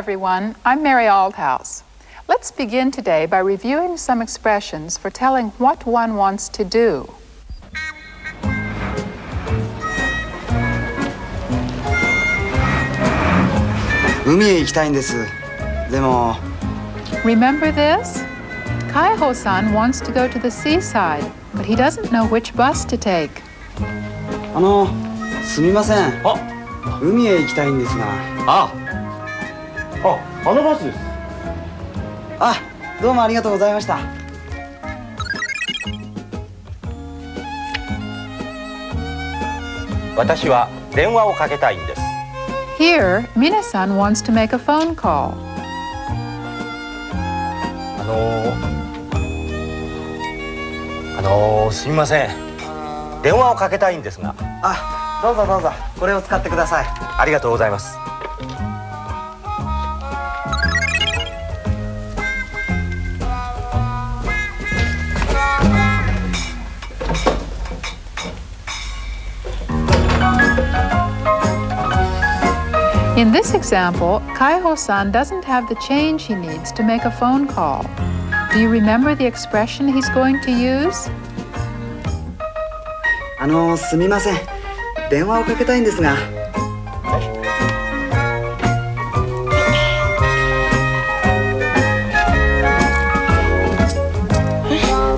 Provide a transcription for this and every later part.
everyone. I'm Mary Aldhouse. Let's begin today by reviewing some expressions for telling what one wants to do. Remember this? Kaiho-san wants to go to the seaside, but he doesn't know which bus to take. すみません。海へ行きたいんですが。あのバスです。どうもありがとうございました。私は電話をかけたいんです。Here, Mina-san wants to make a phone call. すみません。電話をかけたいんですが。どうぞどうぞ。これを使ってください。ありがとうございます。In this example, Kaiho-san doesn't have the change he needs to make a phone call. Do you remember the expression he's going to use? すみません。電話をかけたいんですが。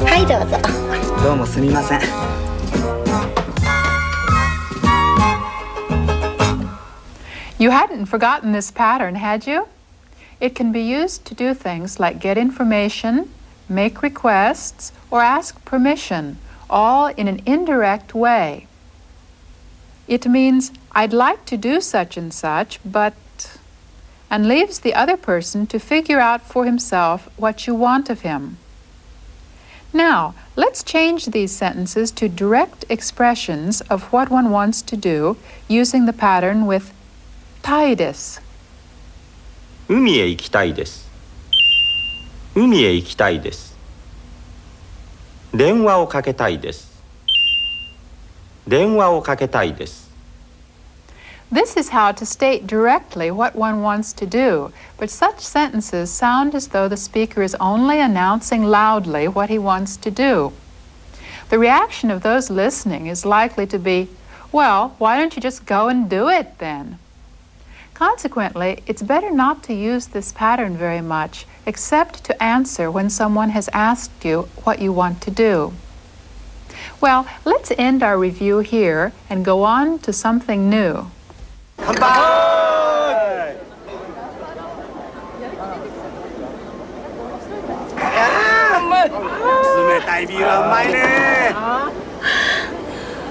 はいどうぞ。どうもすみません。You hadn't forgotten this pattern, had you? It can be used to do things like get information, make requests, or ask permission, all in an indirect way. It means, I'd like to do such and such, but... and leaves the other person to figure out for himself what you want of him. Now, let's change these sentences to direct expressions of what one wants to do using the pattern with たいです。海へ行きたいです。海へ行きたいです。電話をかけたいです。電話をかけたいです。This is how to state directly what one wants to do, but such sentences sound as though the speaker is only announcing loudly what he wants to do. The reaction of those listening is likely to be, well, why don't you just go and do it then? Consequently, it's better not to use this pattern very much, except to answer when someone has asked you what you want to do. Well, let's end our review here and go on to something new. 乾杯！冷たいビールはうまいね。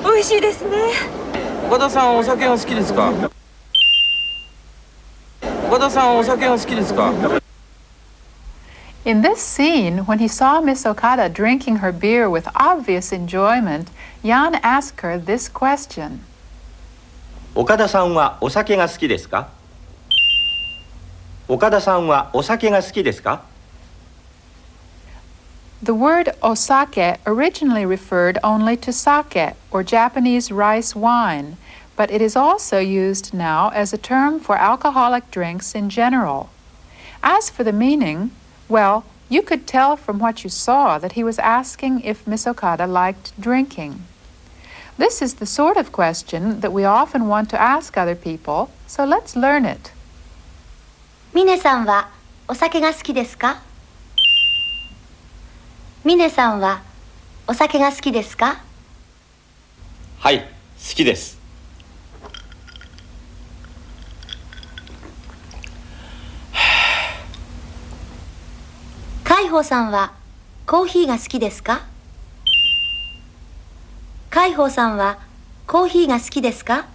美味しいですね。岡田さんお酒が好きですか？岡田さんお酒が好きですか？ In this scene, when he saw Miss Okada drinking her beer with obvious enjoyment, Jan asked her this question. 岡田さんはお酒が好きですか？岡田さんはお酒が好きですか？ The word osake originally referred only to sake, or Japanese rice wine, but it is also used now as a term for alcoholic drinks in general. As for the meaning, well, you could tell from what you saw that he was asking if Miss Okada liked drinking. This is the sort of question that we often want to ask other people, so let's learn it. ミネさんはお酒が好きですか？ミネさんはお酒が好きですか？はい、好きです。海宝さんはコーヒーが好きですか？海宝さんはコーヒーが好きですか？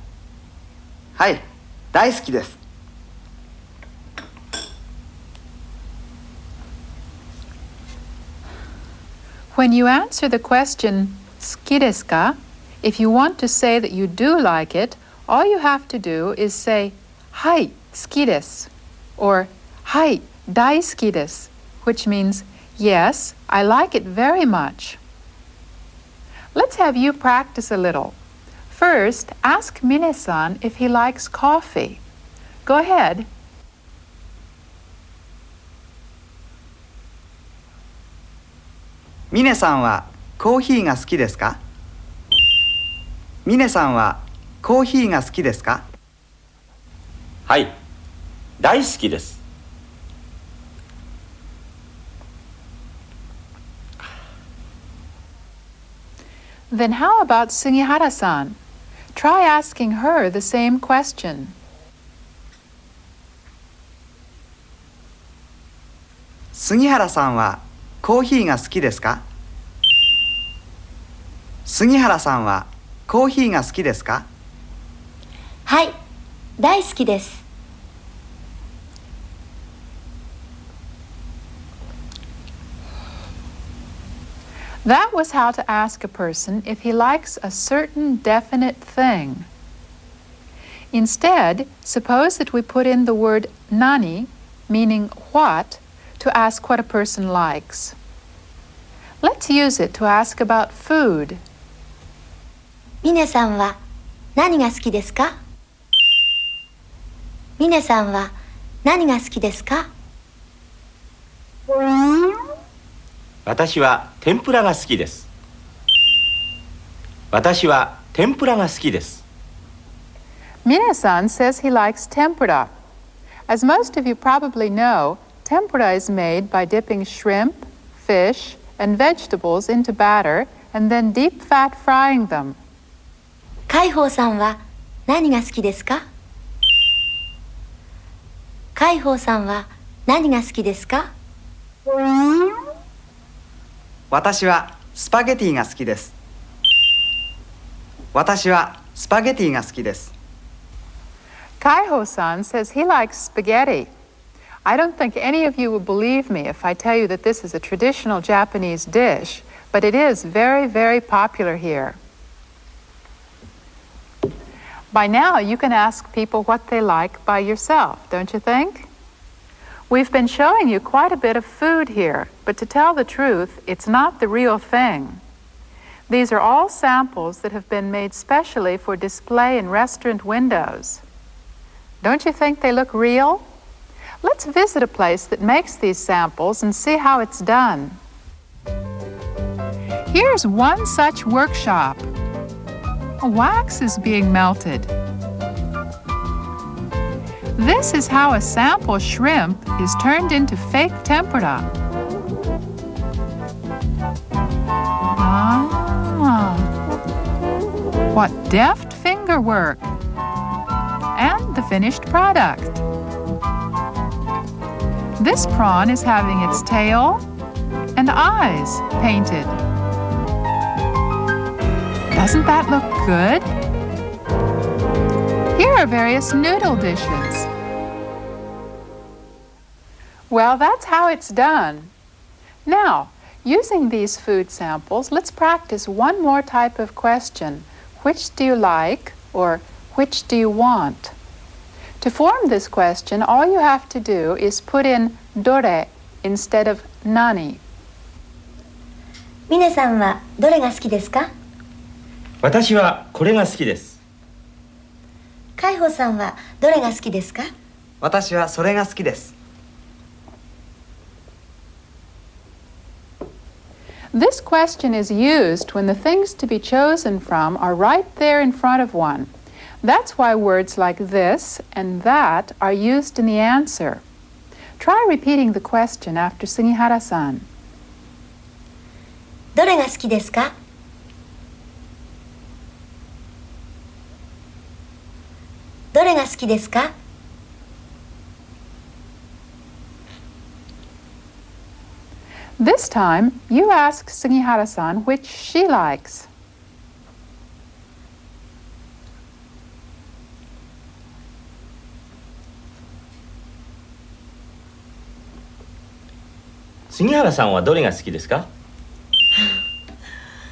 はい、大好きです。When you answer the question, 好きですか? If you want to say that you do like it, all you have to do is say, はい、好きです or はい、大好きです which means, yes, I like it very much. Let's have you practice a little. First, ask Mine-san if he likes coffee. Go ahead. ミネさんはコーヒーが好きですか？ミネさんはコーヒーが好きですか？はい、大好きです。Then how about Sugihara-san? Try asking her the same question. 杉原さんはコーヒーが好きですか？杉原さんはコーヒーが好きですか？はい、大好きです。That was how to ask a person if he likes a certain definite thing. Instead, suppose that we put in the word nani, meaning what, to ask what a person likes. Let's use it to ask about food. ミネさんは何が好きですか？ミネさんは何が好きですか？私は天ぷらが好きです。私は天ぷらが好きです。Mine-san says he likes tempura. As most of you probably know, tempura is made by dipping shrimp, fish, and vegetables into batter and then deep fat frying them. 海宝さんは何が好きですか？海宝さんは何が好きですか？私はスパゲティが好きです。私はスパゲティが好きです。Kaiho-san says he likes spaghetti. I don't think any of you will believe me if I tell you that this is a traditional Japanese dish, but it is very, very popular here. By now, you can ask people what they like by yourself, don't you think? We've been showing you quite a bit of food here, but to tell the truth, it's not the real thing. These are all samples that have been made specially for display in restaurant windows. Don't you think they look real? Let's visit a place that makes these samples and see how it's done. Here's one such workshop. A wax is being melted. This is how a sample shrimp is turned into fake tempura. Ah, what deft finger work! And the finished product. This prawn is having its tail and eyes painted. Doesn't that look good? Here are various noodle dishes. Well, that's how it's done. Now, using these food samples, let's practice one more type of question. Which do you like, or which do you want? To form this question, all you have to do is put in dore instead of nani. ミネさんはどれが好きですか？私はこれが好きです。海宝さんはどれが好きですか？私はそれが好きです。This question is used when the things to be chosen from are right there in front of one. That's why words like this and that are used in the answer. Try repeating the question after Sugihara-san. どれが好きですか？どれが好きですか？ This time, you ask Sugihara-san which she likes. 杉原さんはどれが好きですか？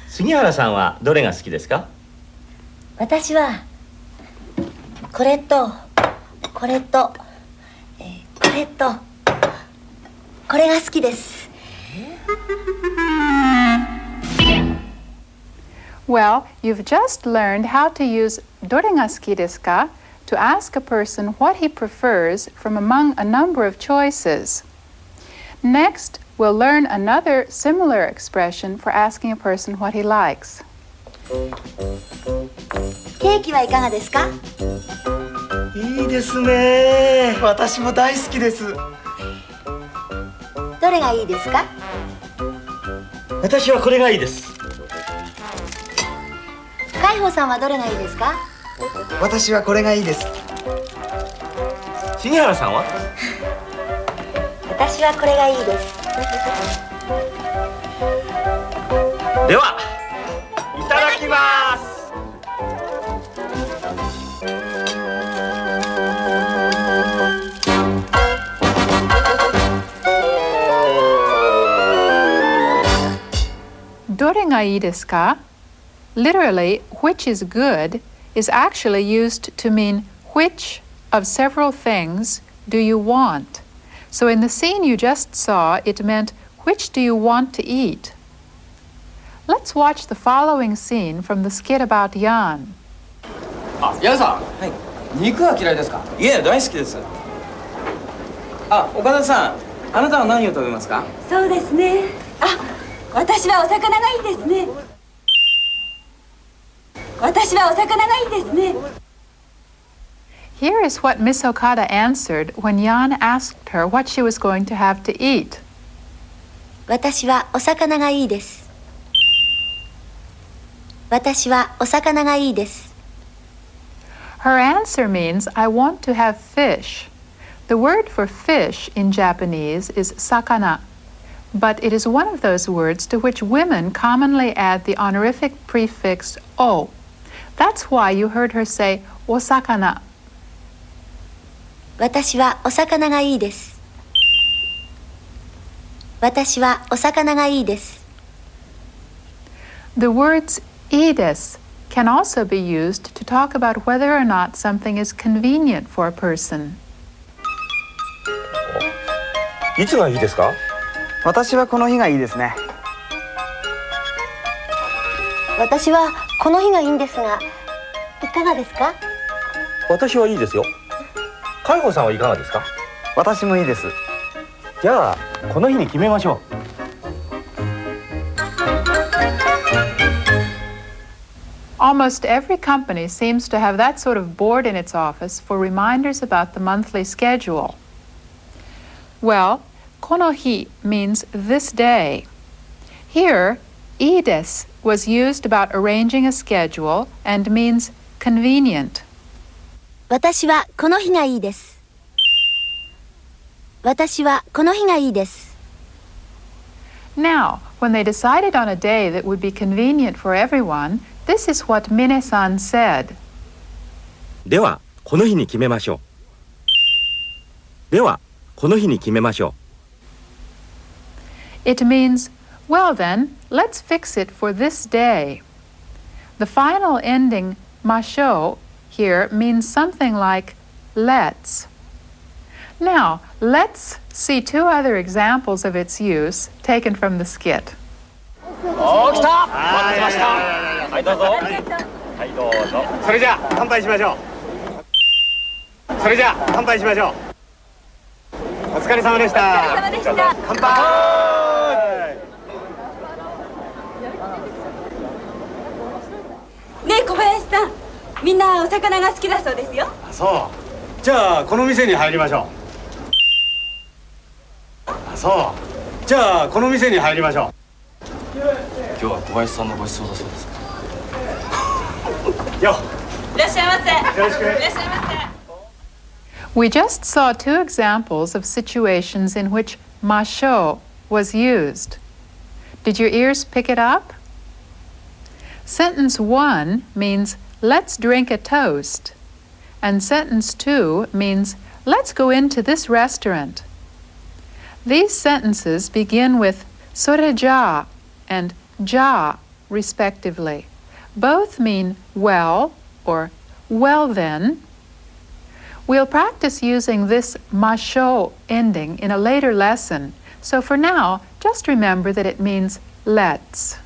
杉原さんはどれが好きですか？私はこれとこれと、これとこれが好きです。Well, you've just learned how to use どれが好きですか to ask a person what he prefers from among a number of choices. Next, we'll learn another similar expression for asking a person what he likes. ケーキはいかがですか？いいですね。私も大好きです。どれがいいですか？私はこれがいいです。海保さんはどれがいいですか？私はこれがいいです。杉原さんは？私はこれがいいです。では、いただきます。どれがいいですか? Literally, which is good is actually used to mean which of several things do you want. So in the scene you just saw, it meant which do you want to eat? Let's watch the following scene from the skit about Jan. あ、ヤンさん。はい。肉は嫌いですか？いえ、大好きです。あ、岡田さん、あなたは何を食べますか？そうですね。あ、私はお魚がいいですね。私はお魚がいいですね。Here is what Miss Okada answered when Jan asked her what she was going to have to eat. 私はお魚がいいです。私はお魚がいいです。Her answer means, I want to have fish. The word for fish in Japanese is sakana, but it is one of those words to which women commonly add the honorific prefix o. That's why you heard her say, osakana. 私はお魚がいいです。私はお魚がいいです。The words "いいです" can also be used to talk about whether or not something is convenient for a person. いつがいいですか？私はこの日がいいですね。私はこの日がいいんですが、いかがですか？私はいいですよ。海保さんはいかがですか？私もいいです。じゃあ、この日に決めましょう。Almost every company seems to have that sort of board in its office for reminders about the monthly schedule. Well, この日 means this day. Here, いいです was used about arranging a schedule and means convenient. 私はこの日がいいです。私はこの日がいいです。Now, when they decided on a day that would be convenient for everyone, this is what Mine-san said. では、この日に決めましょう。では、この日に決めましょう。It means, well then, let's fix it for this day. The final ending, ましょう here means something like let's. Now, let's see two other examples of its use taken from the skit. おー、来た！待ってました。はい、どうぞ。はい、どうぞ。それじゃあ乾杯しましょう。それじゃあ乾杯しましょう。お疲れ様でした。お疲れ様でした。乾杯。ねえ小林さん、みんなお魚が好きだそうですよ。そう。じゃあこの店に入りましょう。そう。じゃあこの店に入りましょう。今日は小林さんのご馳走だそうです。よ。いらっしゃいませ。よろしく。いらっしゃいませ。We just saw two examples of situations in which ましょう was used. Did your ears pick it up? Sentence 1 means let's drink a toast, and sentence 2 means let's go into this restaurant. These sentences begin with それじゃあ and じゃあ respectively. Both mean well or well then. We'll practice using this ましょう ending in a later lesson, so for now, just remember that it means let's.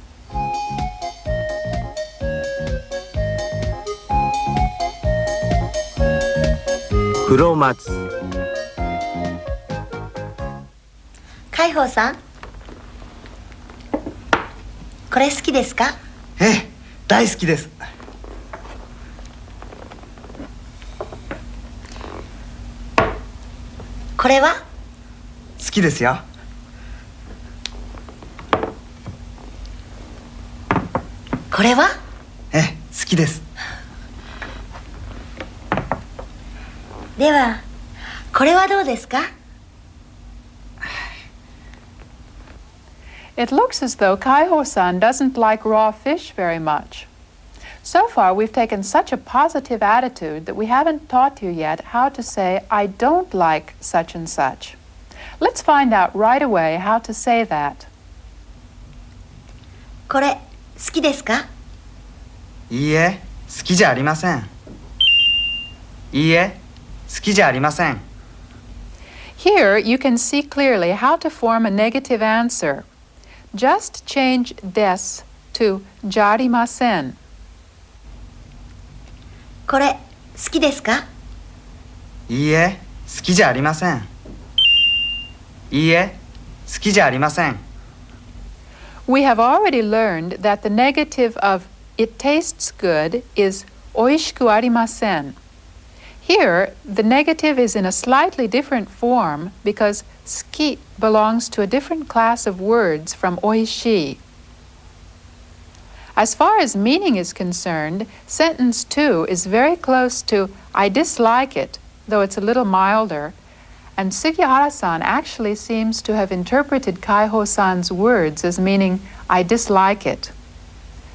黒松。海保さん、これ好きですか？ええ、大好きです。これは？好きですよ。これは？ええ、好きです。ではこれはどうですか？ It looks as though Kaiho-san doesn't like raw fish very much. So far, we've taken such a positive attitude that we haven't taught you yet how to say, I don't like such and such. Let's find out right away how to say that. これ好きですか？いいえ、好きじゃありません。いいえ、好きじゃありません。 Here, you can see clearly how to form a negative answer. Just change des to jarimasen. これ好きですか？いいえ、好きじゃありません。いいえ、好きじゃありません。 We have already learned that the negative of it tastes good is oishiku arimasen. Here, the negative is in a slightly different form because ski belongs to a different class of words from oishi. As far as meaning is concerned, sentence 2 is very close to I dislike it, though it's a little milder, and Sugihara-san actually seems to have interpreted Kaiho-san's words as meaning I dislike it.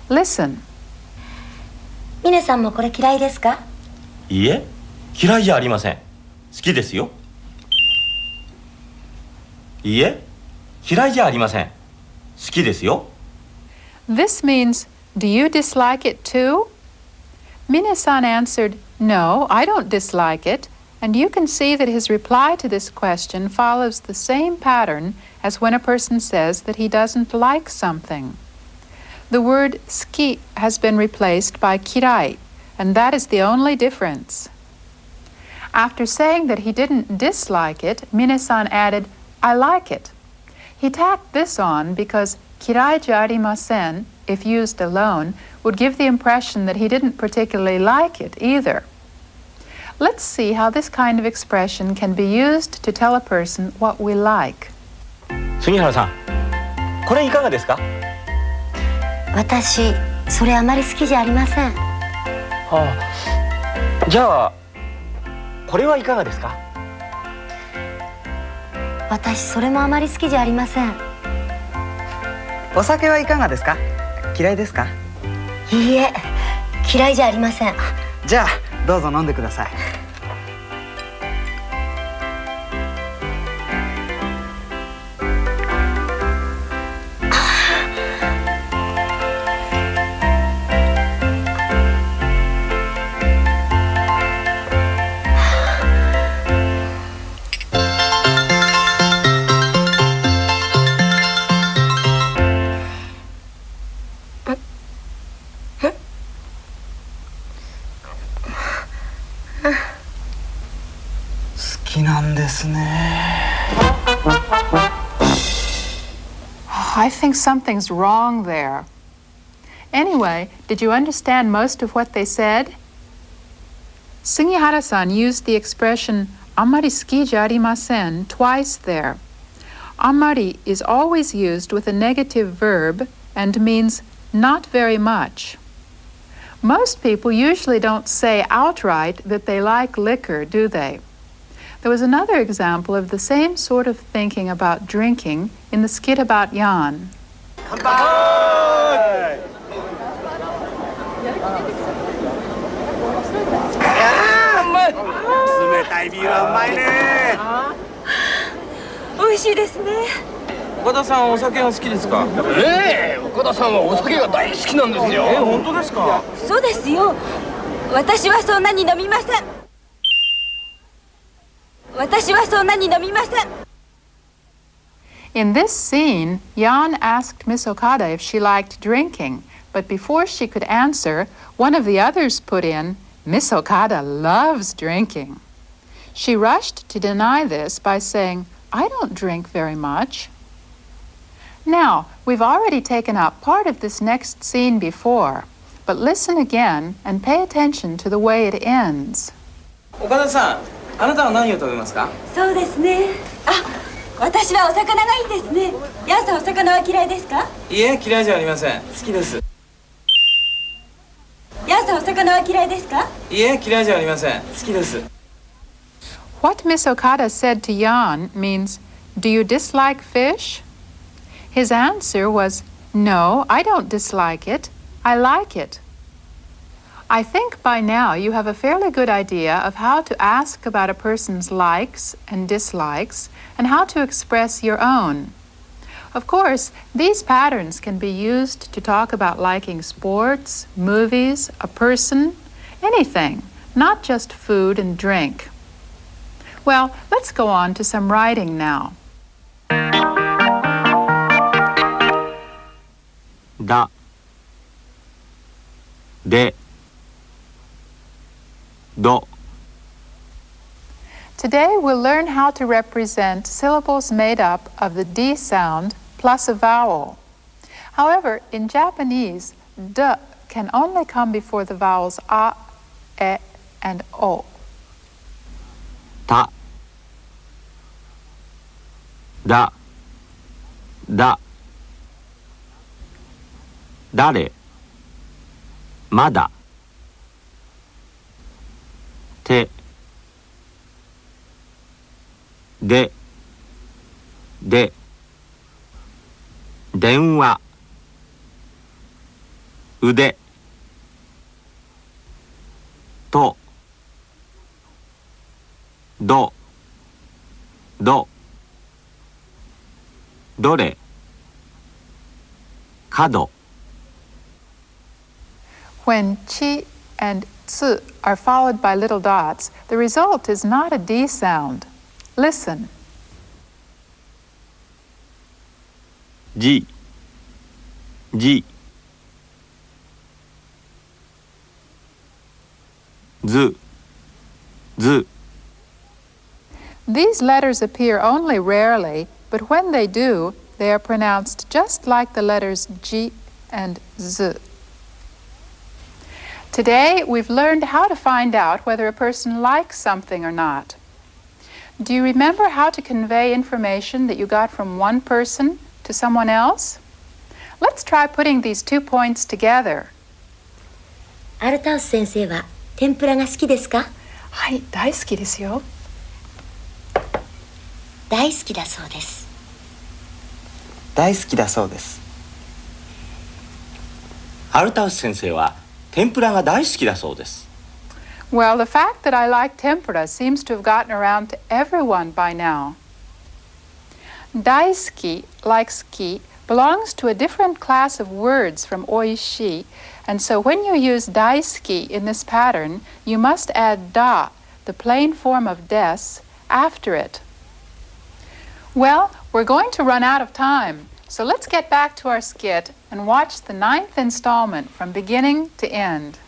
Listen. ミネさんもこれ嫌いですか？いいえ、嫌いじゃありません。好きですよ。いいえ、嫌いじゃありません。好きですよ。 This means, do you dislike it too? Mine-san answered, no, I don't dislike it, and you can see that his reply to this question follows the same pattern as when a person says that he doesn't like something. The word ski has been replaced by kirai, and that is the only difference. After saying that he didn't dislike it, Mine-san added, I like it. He tacked this on because kirai ja arimasen, if used alone, would give the impression that he didn't particularly like it either. Let's see how this kind of expression can be used to tell a person what we like. 杉原さん、これいかがですか？私それあまり好きじゃありません。じゃあこれはいかがですか？私それもあまり好きじゃありません。お酒はいかがですか？嫌いですか？いいえ、嫌いじゃありません。じゃあどうぞ飲んでください。好きなんですね。I think something's wrong there. Anyway, did you understand most of what they said? Sugihara-san used the expression amari suki ja arimasen twice there. Amari is always used with a negative verb and means not very much. Most people usually don't say outright that they like liquor, do they? There was another example of the same sort of thinking about drinking in the skit about Jan. 乾杯。冷たいビールはうまいね。美味しいですね。岡田さんお酒が好きですか？岡田さんはお酒が大好きなんですよ。本当ですか？そうですよ。私はそんなに飲みません。私はそんなに飲みません。 In this scene, Jan asked Miss Okada if she liked drinking, but before she could answer, one of the others put in, Miss Okada loves drinking. She rushed to deny this by saying, I don't drink very much. Now, we've already taken up part of this next scene before, but listen again and pay attention to the way it ends. 岡田さん、あなたは何を食べますか？そうですね。あ、私はお魚がいいですね。ヤンさん、お魚は嫌いですか？いえ、嫌いじゃありません。好きです。ヤンさん、お魚は嫌いですか？いえ、嫌いじゃありません。好きです。 What Miss Okada said to Jan means, "Do you dislike fish?" His answer was, "No, I don't dislike it. I like it." I think by now you have a fairly good idea of how to ask about a person's likes and dislikes and how to express your own. Of course, these patterns can be used to talk about liking sports, movies, a person, anything, not just food and drink. Well, let's go on to some writing now. だでど Today we'll learn how to represent syllables made up of the D sound plus a vowel. However, in Japanese, D can only come before the vowels A, E, and O. ただだ誰まだてで電話腕とどれ角 When chi and tsu are followed by little dots, the result is not a D sound. Listen. じず These letters appear only rarely, but when they do, they are pronounced just like the letters G and Z. Today, we've learned how to find out whether a person likes something or not. Do you remember how to convey information that you got from one person to someone else? Let's try putting these 2 points together. アルタウス先生は天ぷらが好きですか？はい、大好きですよ。大好きだそうです。大好きだそうです。アルタウス先生は天ぷらが大好きだそうです。Well, the fact that I like tempura seems to have gotten around to everyone by now. Daisuki, like ski, belongs to a different class of words from oishi, and so when you use daisuki in this pattern, you must add da, the plain form of des, after it. Well, we're going to run out of time, so let's get back to our skit and watch the 9th installment from beginning to end.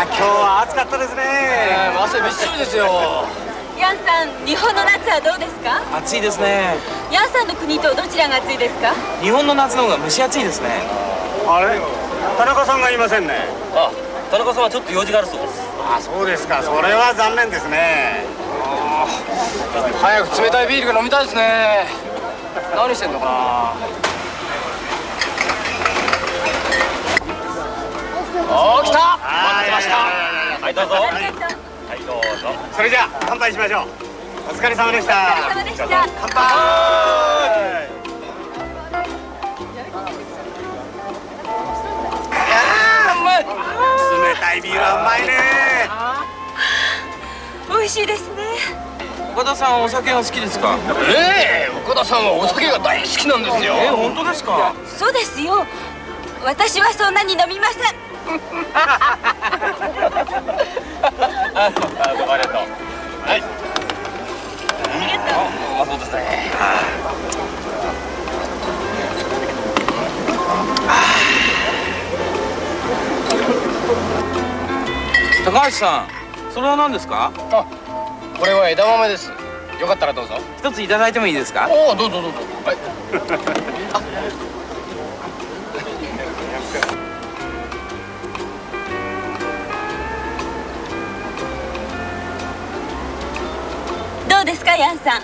今日は暑かったですね。汗びっしりですよ。ヤンさん、日本の夏はどうですか？暑いですね。ヤンさんの国とどちらが暑いですか？日本の夏の方が蒸し暑いですね。あれ、田中さんがいませんね。あ、田中さんはちょっと用事があるそうです。あ、そうですか。それは残念ですね。早く冷たいビールが飲みたいですね。何してんのかな。おー、来た。待ってました。はい、どうぞ。はい、どうぞ。それじゃあ乾杯しましょう。お疲れ様でした。お疲れ様でした。乾杯。冷たいビールはうまいね。美味しいですね。岡田さん、お酒が好きですか？岡田さんはお酒が大好きなんですよ。本当ですか？そうですよ。私はそんなに飲みません。どうもありがとう。はい。うまそうですね。高橋さん、それは何ですか？あ、これは枝豆です。よかったらどうぞ。一ついただいてもいいですか？おお、どうぞどうぞ。はい。どうですか、ヤンさん。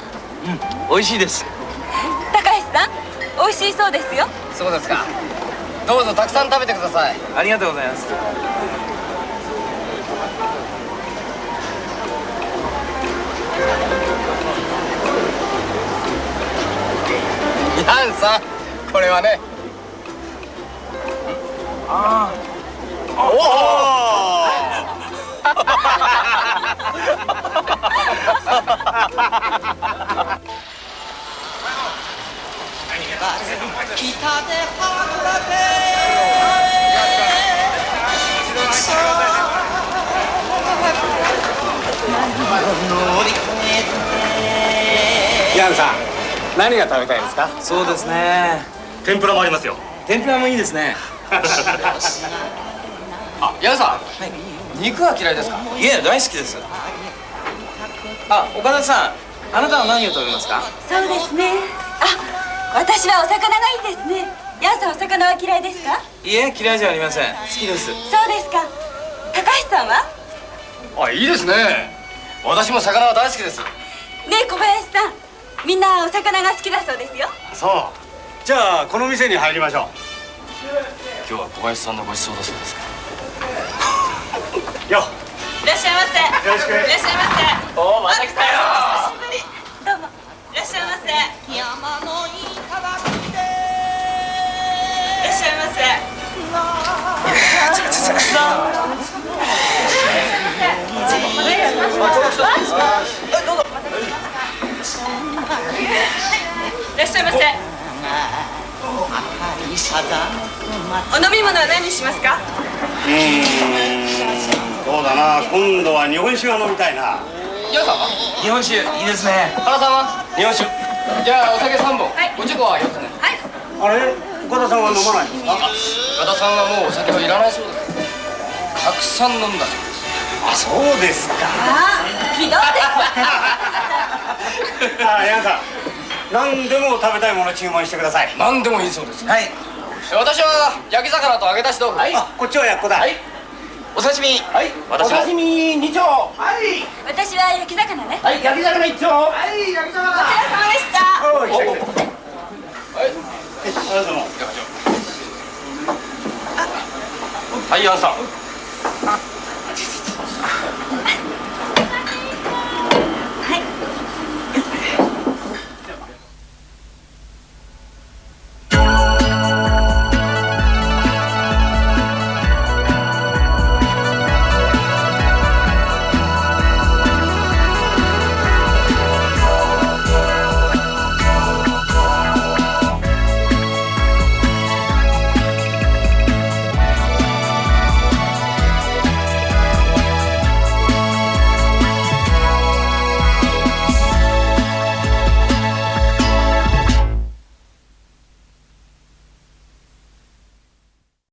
美味しいです。高橋さん、美味しいそうですよ。そうですか。どうぞたくさん食べてください。ありがとうございます。ヤンさん、これはね。あおお。ヤンさん、何が食べたいですか？そうですね。天ぷらもありますよ。天ぷらもいいですね。あ、ヤンさん、肉は嫌いですか？いえ、大好きです。あ、岡田さん、あなたは何を食べますか？そうですね。あ、私はお魚がいいですね。ヤンさん、お魚は嫌いですか？いえ、嫌いじゃありません。好きです。そうですか。高橋さんは？あ、いいですね。私も魚は大好きです。ねえ、小林さん、みんなお魚が好きだそうですよ。そう。じゃあこの店に入りましょう。今日は小林さんのご馳走だそうですか。よ。いらっしゃいませ。よろしく。いらっしゃいませ。おお、また来たよ。久しぶり。どうも。いらっしゃいませ。いらっしゃいませ。いらっしゃいませ。お飲み物は何にしますか？そうだな。今度は日本酒が飲みたいな。ヤンさんは？日本酒、いいですね。原さんは？日本酒。じゃあお酒3本。はいおちょこは4つね。はい。あれ岡田さんは飲まないんですか？岡田さんはもうお酒はいらないそうです。たくさん飲んだそうです。あ、そうですか。ああ、ひどいです。あ、ヤンさん、何でも食べたいもの注文してください。何でもいいそうです。はい。私は焼き魚と揚げ出し豆腐。はい。あ、こっちはやっこだ。お刺身。はい。私も。身2丁。はい。私は焼き魚ね。はい、焼き魚1丁。はい、焼き魚。お疲れ様でした。おい、来た来た。はい。ありがとう。はい、ヤンさん。